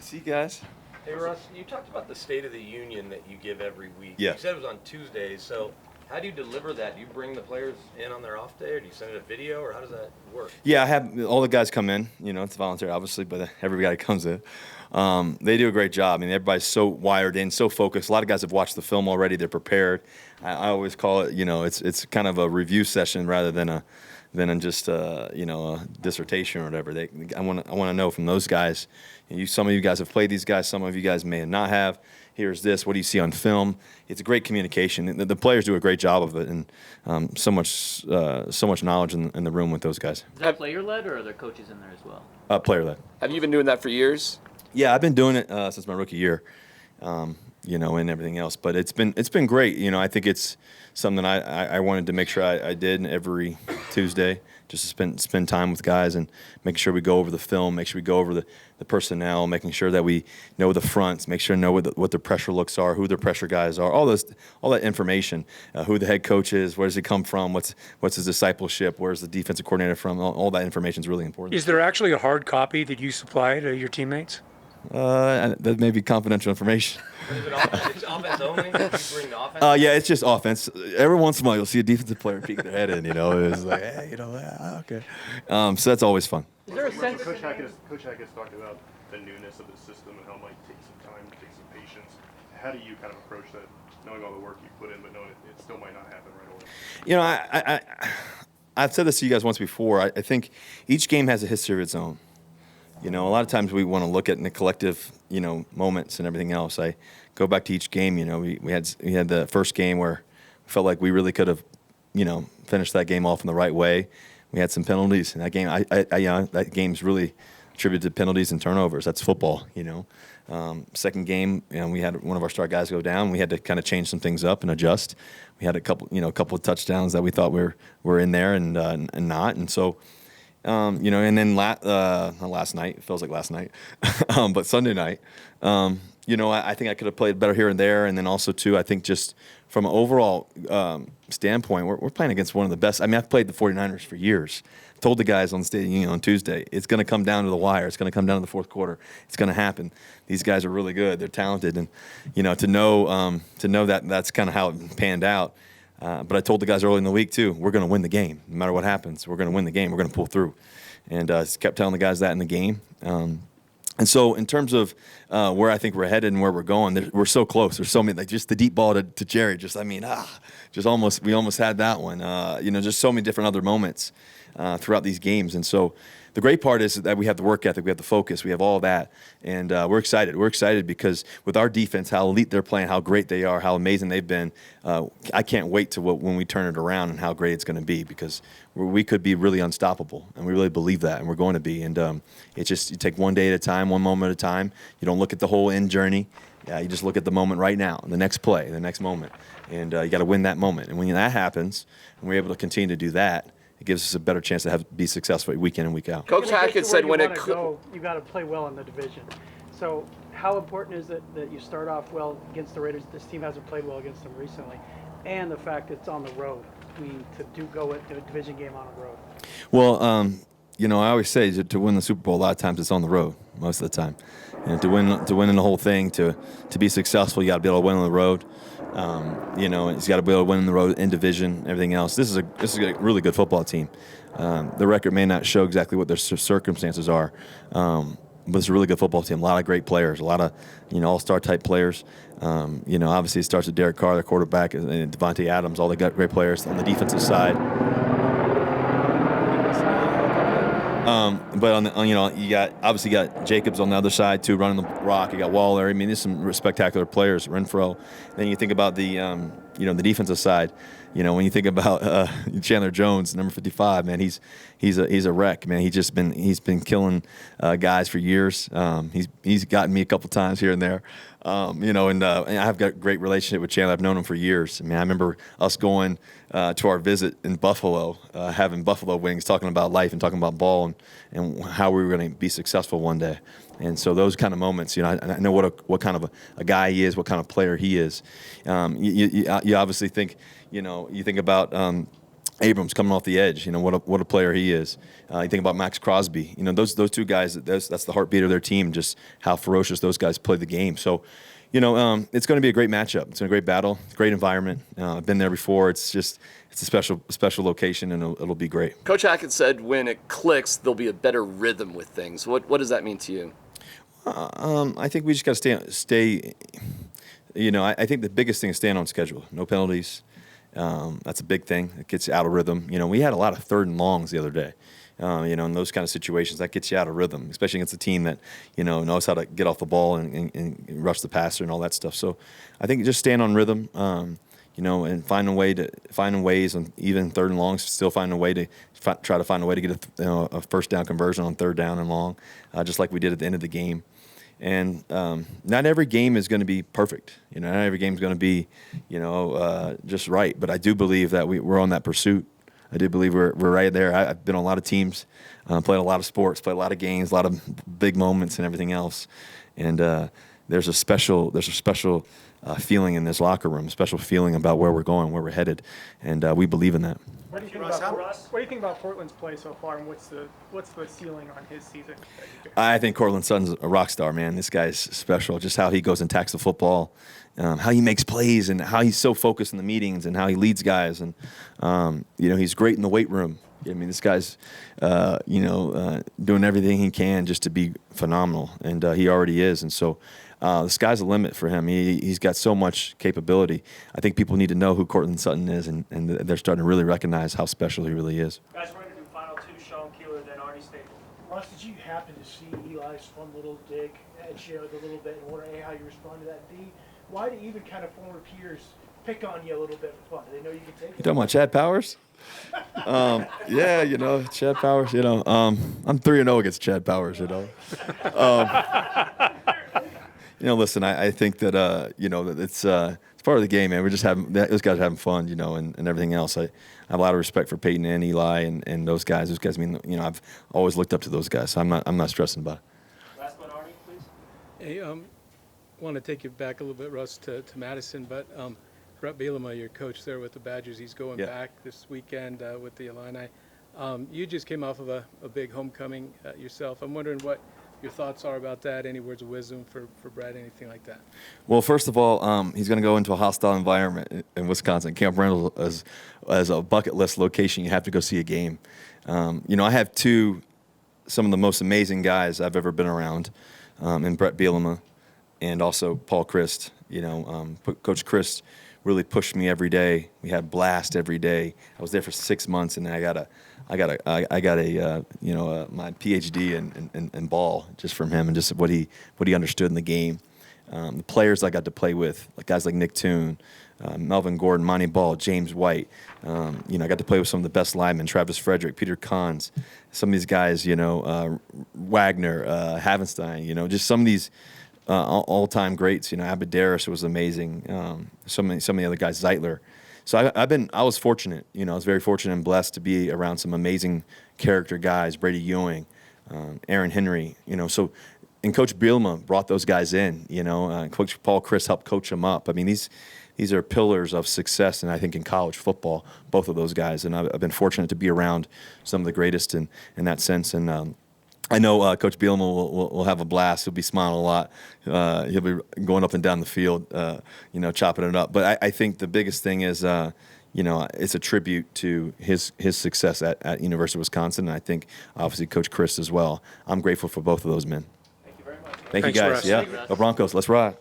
See you guys. Hey, Russ, you talked about the State of the Union that you give every week. Yeah. You said it was on Tuesdays, so how do you deliver that? Do you bring the players in on their off day, or do you send it a video, or how does that work? Yeah, I have all the guys come in. It's voluntary, obviously, but everybody comes in. They do a great job. I mean, everybody's so wired in, so focused. A lot of guys have watched the film already. They're prepared. I always call it, it's kind of a review session rather than just a dissertation or whatever. I want to know from those guys. Some of you guys have played these guys. Some of you guys may not have. Here's this. What do you see on film? It's a great communication. The players do a great job of it, and so much knowledge in the room with those guys. Is that player led, or are there coaches in there as well? Player led. Have you been doing that for years? Yeah, I've been doing it since my rookie year, and everything else. But it's been great. I think it's something that I wanted to make sure I did every Tuesday, just to spend time with guys and making sure we go over the film, make sure we go over the personnel, making sure that we know the fronts, make sure we know what the pressure looks are, who their pressure guys are, all that information, who the head coach is, where does he come from, what's his discipleship, where's the defensive coordinator from, all that information is really important. Is there actually a hard copy that you supply to your teammates? That may be confidential information. Is it it's offense only? Do you bring the offense? Yeah, it's just offense. Every once in a while, you'll see a defensive player peek their head in. It's like, hey, okay. So that's always fun. Is there a sense? Coach Hackett's talked about the newness of the system and how it might take some time, take some patience. How do you kind of approach that, knowing all the work you put in, but knowing it still might not happen right away? I've said this to you guys once before. I think each game has a history of its own. A lot of times we want to look at in the collective, moments and everything else. I go back to each game. We had the first game where we felt like we really could have, finished that game off in the right way. We had some penalties in that game. That game's really attributed to penalties and turnovers. That's football, Second game, we had one of our star guys go down. We had to kind of change some things up and adjust. We had a couple of touchdowns that we thought were in there and not, and so. And then not last night, it feels like last night, but Sunday night, I think I could have played better here and there. And then also, too, I think just from an overall standpoint, we're playing against one of the best. I mean, I've played the 49ers for years. Told the guys on the State on Tuesday, it's going to come down to the wire. It's going to come down to the fourth quarter. It's going to happen. These guys are really good. They're talented. And, to know that that's kind of how it panned out. But I told the guys early in the week, too, we're going to win the game. No matter what happens, we're going to win the game. We're going to pull through. And kept telling the guys that in the game. And so in terms of where I think we're headed and where we're going, we're so close. There's so many, like just the deep ball to Jerry. We almost had that one. Just so many different other moments throughout these games. And so the great part is that we have the work ethic, we have the focus, we have all that, and we're excited. We're excited because with our defense, how elite they're playing, how great they are, how amazing they've been. I can't wait to when we turn it around and how great it's going to be, because we could be really unstoppable, and we really believe that, and we're going to be. And it's just you take one day at a time, one moment at a time. You don't look at the whole end journey. You just look at the moment right now, the next play, the next moment, and you got to win that moment. And when that happens, and we're able to continue to do that, it gives us a better chance to be successful week in and week out. Coach Hackett said when it you got to play well in the division. So how important is it that you start off well against the Raiders? This team hasn't played well against them recently, and the fact that it's on the road. To go at a division game on the road. Well, I always say to win the Super Bowl, a lot of times it's on the road. Most of the time, to win in the whole thing, to be successful, you got to be able to win on the road. He's got to be able to win on the road in division, everything else. This is a really good football team. The record may not show exactly what their circumstances are, but it's a really good football team. A lot of great players, a lot of all-star type players. Obviously it starts with Derek Carr, the quarterback, and Devontae Adams. All they got great players on the defensive side. But you got Jacobs on the other side too, running the rock. You got Waller. I mean, there's some spectacular players. Renfro. Then you think about the the defensive side. When you think about Chandler Jones, number 55, man, he's a wreck, man. He's been killing guys for years. He's gotten me a couple times here and there. And I've got a great relationship with Chandler. I've known him for years. I mean, I remember us going to our visit in Buffalo, having buffalo wings, talking about life and talking about ball and how we were going to be successful one day. And so those kind of moments, I know what kind of a guy he is, what kind of player he is. You obviously think, you think about Abrams coming off the edge. You know what a player he is. You think about Max Crosby. You know those two guys. That's the heartbeat of their team. Just how ferocious those guys play the game. So, you know, it's going to be a great matchup. It's a great battle. Great environment. I've been there before. It's a special location, and it'll be great. Coach Hackett said when it clicks, there'll be a better rhythm with things. What does that mean to you? I think we just got to stay. You know, I think the biggest thing is staying on schedule. No penalties. That's a big thing. It gets you out of rhythm. You know, we had a lot of 3rd and longs the other day. You know, in those kind of situations, that gets you out of rhythm, especially against a team that, you know, knows how to get off the ball and rush the passer and all that stuff. So I think just staying on rhythm, you know, and finding ways on even 3rd and longs, still finding a way to try to find a way to get a first down conversion on 3rd down and long, just like we did at the end of the game. And not every game is going to be perfect. You know, not every game is going to be, you know, just right. But I do believe that we're on that pursuit. I do believe we're right there. I've been on a lot of teams, played a lot of sports, played a lot of games, a lot of big moments and everything else. And there's a special feeling in this locker room, a special feeling about where we're going, where we're headed, and we believe in that. What do you think about Cortland's play so far, and what's the ceiling on his season? I think Cortland Sutton's a rock star, man. This guy's special. Just how he goes and attacks the football, how he makes plays, and how he's so focused in the meetings, and how he leads guys. And you know, he's great in the weight room. I mean, this guy's doing everything he can just to be phenomenal, and he already is. And so the sky's the limit for him. He's got so much capability. I think people need to know who Cortland Sutton is, and they're starting to really recognize how special he really is. Guys, we're going to do final 2, Sean Keeler, then Arnie Staples. Ross, did you happen to see Eli's fun little dig at you a little bit and wonder how you respond to that? B, why do even kind of former peers pick on you a little bit for fun? Do they know you can take it? You talking about Chad Powers? Yeah, you know, Chad Powers, you know. I'm 3-0 against Chad Powers, you know. You know, listen, I think that, you know, that it's part of the game, man. We're just those guys are having fun, you know, and everything else. I have a lot of respect for Peyton and Eli and those guys. Those guys mean, you know, I've always looked up to those guys, so I'm not stressing about it. Last one, Arnie, please. Hey, want to take you back a little bit, Russ, to Madison, but Brett Bielema, your coach there with the Badgers, he's going back this weekend with the Illini. You just came off of a big homecoming yourself. I'm wondering what your thoughts are about that. Any words of wisdom for Brett, anything like that? Well, first of all, he's going to go into a hostile environment in Wisconsin. Camp Randall as a bucket list location. You have to go see a game. You know, I have some of the most amazing guys I've ever been around, in Brett Bielema and also Paul Christ. You know, Coach Christ really pushed me every day. We had a blast every day. I was there for 6 months, and I got a my PhD in ball just from him, and just what he understood in the game. The players I got to play with, like guys like Nick Toon, Melvin Gordon, Monty Ball, James White. You know, I got to play with some of the best linemen, Travis Frederick, Peter Kahns, some of these guys, you know, Wagner, Havenstein, you know, just some of these all-time greats. You know, Abadaris was amazing. Some of the other guys, Zeitler. So I was fortunate. You know, I was very fortunate and blessed to be around some amazing character guys, Brady Ewing, Aaron Henry. You know, so and Coach Bielema brought those guys in. You know, Coach Paul Chris helped coach them up. I mean, these are pillars of success, and I think in college football, both of those guys. And I've been fortunate to be around some of the greatest in that sense. And I know Coach Bielema will have a blast. He'll be smiling a lot. He'll be going up and down the field, you know, chopping it up. But I think the biggest thing is, you know, it's a tribute to his success at University of Wisconsin, and I think obviously Coach Chris as well. I'm grateful for both of those men. Thank you very much. Thank you Thanks, guys. Russ. Yeah, go Broncos. Let's ride.